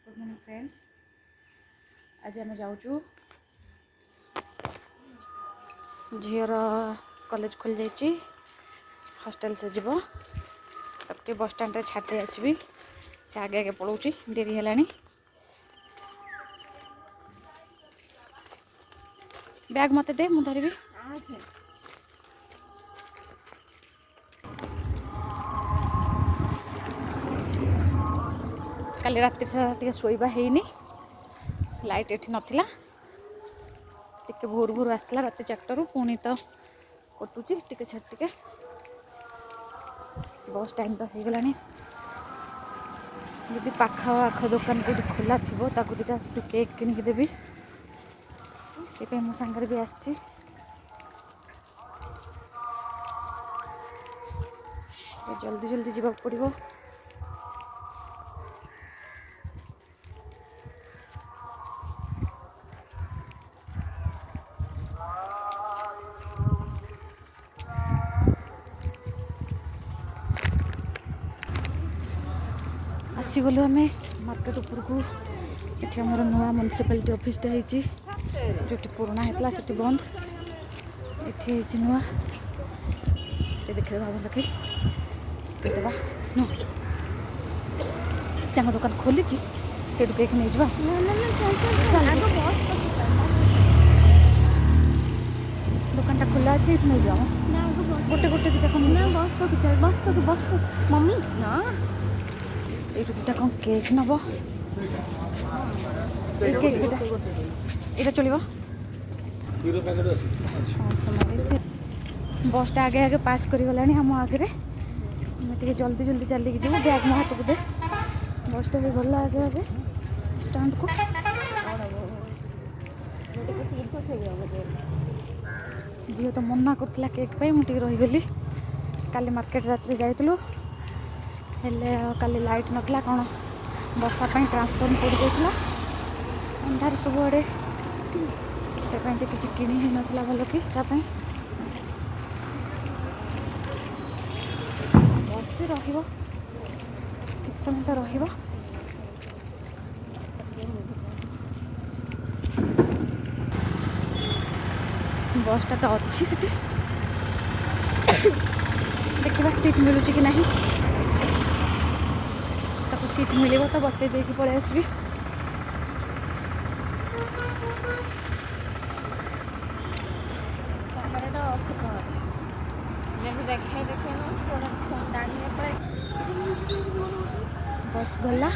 Good morning friends. आज आम जाऊँ झीर कॉलेज खुल जाइए हॉस्टल से जीव तक बस स्टैंड छाड़ते आसबि से आगे आगे पलाऊँ डेरी है बैग मत दे मु धरबी काली राति सारा शोइबा हैनी लाइट एठी नथिला टिके भोर भोर आसला राति 4टारू पुणी तो कटुची टिके छाड़ टिके बस टाइम तो हो गलानी जदि पाख आख दुकान को खोला थी ताकू दुटा से केक किनिक देवी से मो सांगे भी आसी जल्दी जल्दी जावाक पड़ो। आसीगलु आम मार्केट उपरकू ये आम नुआ म्यूनिसिपालिटी ऑफिसटा होती जो पुराना होता से बंद ये नुआ ये देखिए भल कि देवा दुकान खोली से केक नहीं जा दुकान टा खुला अच्छे नहीं जाओ गोटे गोटे दुटा बस मम्मी ना से दुटा कौन केक नब ये चलो बसटा आगे आगे पास कर गला आम आगे टे जल्दी जल्दी चलिए जीव बैग मो हाथ को दे बसटा भी गला आगे आगे स्टैंड को झील तो मना करता केक पे मुझे रहीगली काली मार्केट रात जाइलु काली लाइट नथला कौन वर्षा ट्रांसफॉर्म पड़ जाता अंधार सबुआड़े से किसी किणी ही नथला भल कि बस भी रही किस समय तो रही बसटा तो अच्छी सीट देखा सीट मिलूँ कि नहीं ताको सीट मिले तो बसई दे पलि आसबि बस गला